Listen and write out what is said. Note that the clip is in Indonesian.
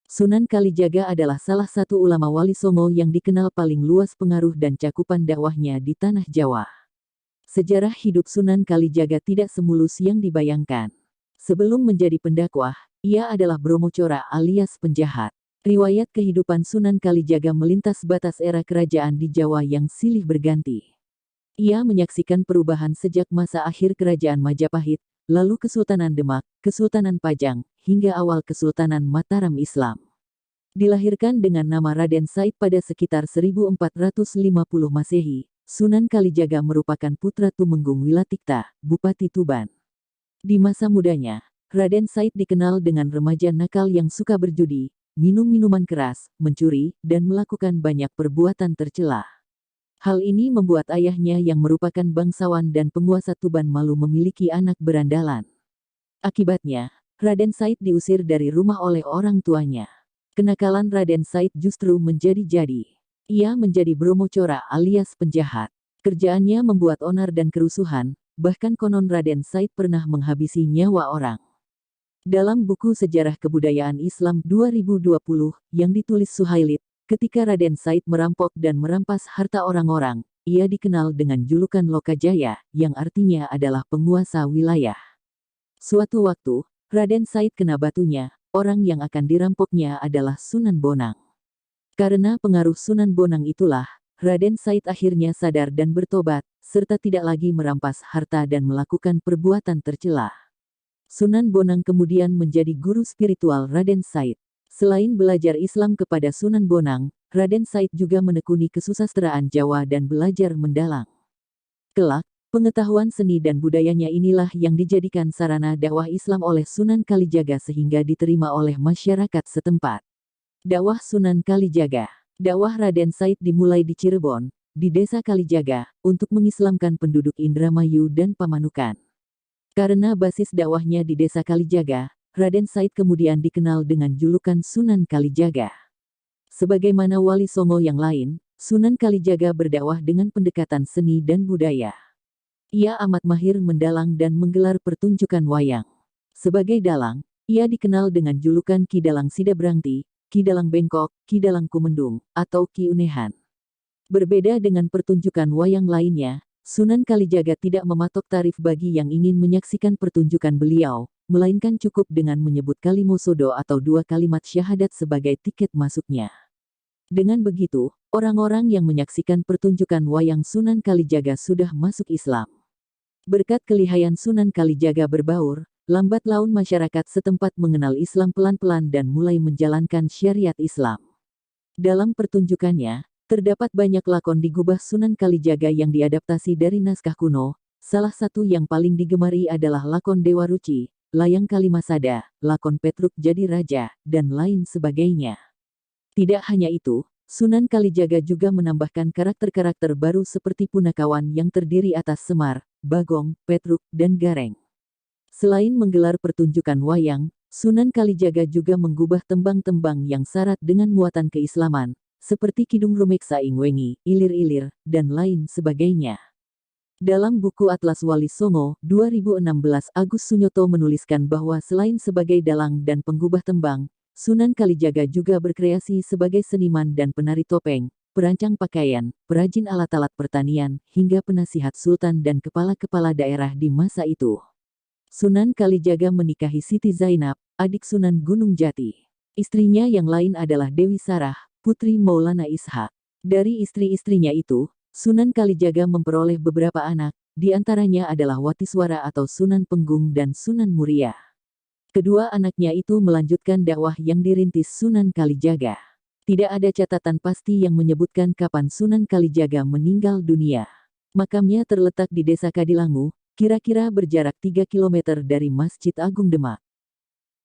Sunan Kalijaga adalah salah satu ulama Wali Songo yang dikenal paling luas pengaruh dan cakupan dakwahnya di tanah Jawa. Sejarah hidup Sunan Kalijaga tidak semulus yang dibayangkan. Sebelum menjadi pendakwah, ia adalah bromocora alias penjahat. Riwayat kehidupan Sunan Kalijaga melintas batas era kerajaan di Jawa yang silih berganti. Ia menyaksikan perubahan sejak masa akhir kerajaan Majapahit, lalu Kesultanan Demak, Kesultanan Pajang, hingga awal Kesultanan Mataram Islam. Dilahirkan dengan nama Raden Said pada sekitar 1450 Masehi, Sunan Kalijaga merupakan putra Tumenggung Wilatikta, Bupati Tuban. Di masa mudanya, Raden Said dikenal dengan remaja nakal yang suka berjudi, minum minuman keras, mencuri, dan melakukan banyak perbuatan tercela. Hal ini membuat ayahnya yang merupakan bangsawan dan penguasa Tuban malu memiliki anak berandalan. Akibatnya, Raden Said diusir dari rumah oleh orang tuanya. Kenakalan Raden Said justru menjadi-jadi. Ia menjadi bromocora alias penjahat. Kerjaannya membuat onar dan kerusuhan, bahkan konon Raden Said pernah menghabisi nyawa orang. Dalam buku Sejarah Kebudayaan Islam 2020 yang ditulis Suhailid, ketika Raden Said merampok dan merampas harta orang-orang, ia dikenal dengan julukan Lokajaya, yang artinya adalah penguasa wilayah. Suatu waktu, Raden Said kena batunya, orang yang akan dirampoknya adalah Sunan Bonang. Karena pengaruh Sunan Bonang itulah, Raden Said akhirnya sadar dan bertobat, serta tidak lagi merampas harta dan melakukan perbuatan tercela. Sunan Bonang kemudian menjadi guru spiritual Raden Said. Selain belajar Islam kepada Sunan Bonang, Raden Said juga menekuni kesusastraan Jawa dan belajar mendalang. Kelak, pengetahuan seni dan budayanya inilah yang dijadikan sarana dakwah Islam oleh Sunan Kalijaga sehingga diterima oleh masyarakat setempat. Dakwah Sunan Kalijaga. Dakwah Raden Said dimulai di Cirebon, di Desa Kalijaga, untuk mengislamkan penduduk Indramayu dan Pamanukan. Karena basis dakwahnya di Desa Kalijaga, Raden Said kemudian dikenal dengan julukan Sunan Kalijaga. Sebagaimana Wali Songo yang lain, Sunan Kalijaga berdakwah dengan pendekatan seni dan budaya. Ia amat mahir mendalang dan menggelar pertunjukan wayang. Sebagai dalang, ia dikenal dengan julukan Ki Dalang Sidabrangti, Ki Dalang Bengkok, Ki Dalang Kumendung, atau Ki Unehan. Berbeda dengan pertunjukan wayang lainnya, Sunan Kalijaga tidak mematok tarif bagi yang ingin menyaksikan pertunjukan beliau, melainkan cukup dengan menyebut kalimosodo atau 2 kalimat syahadat sebagai tiket masuknya. Dengan begitu, orang-orang yang menyaksikan pertunjukan wayang Sunan Kalijaga sudah masuk Islam. Berkat kelihayan Sunan Kalijaga berbaur, lambat laun masyarakat setempat mengenal Islam pelan-pelan dan mulai menjalankan syariat Islam. Dalam pertunjukannya, terdapat banyak lakon digubah Sunan Kalijaga yang diadaptasi dari naskah kuno. Salah satu yang paling digemari adalah lakon Dewa Ruci, Layang Kalimasada, lakon Petruk Jadi Raja, dan lain sebagainya. Tidak hanya itu, Sunan Kalijaga juga menambahkan karakter-karakter baru seperti Punakawan yang terdiri atas Semar, Bagong, Petruk, dan Gareng. Selain menggelar pertunjukan wayang, Sunan Kalijaga juga menggubah tembang-tembang yang syarat dengan muatan keislaman, seperti Kidung Rumeksa Ingwengi, Ilir-ilir, dan lain sebagainya. Dalam buku Atlas Wali Songo, 2016 Agus Sunyoto menuliskan bahwa selain sebagai dalang dan penggubah tembang, Sunan Kalijaga juga berkreasi sebagai seniman dan penari topeng, perancang pakaian, perajin alat-alat pertanian, hingga penasihat sultan dan kepala-kepala daerah di masa itu. Sunan Kalijaga menikahi Siti Zainab, adik Sunan Gunung Jati. Istrinya yang lain adalah Dewi Sarah, putri Maulana Ishak. Dari istri-istrinya itu, Sunan Kalijaga memperoleh beberapa anak, di antaranya adalah Watiswara atau Sunan Penggung dan Sunan Muria. Kedua anaknya itu melanjutkan dakwah yang dirintis Sunan Kalijaga. Tidak ada catatan pasti yang menyebutkan kapan Sunan Kalijaga meninggal dunia. Makamnya terletak di Desa Kadilangu, kira-kira berjarak 3 km dari Masjid Agung Demak.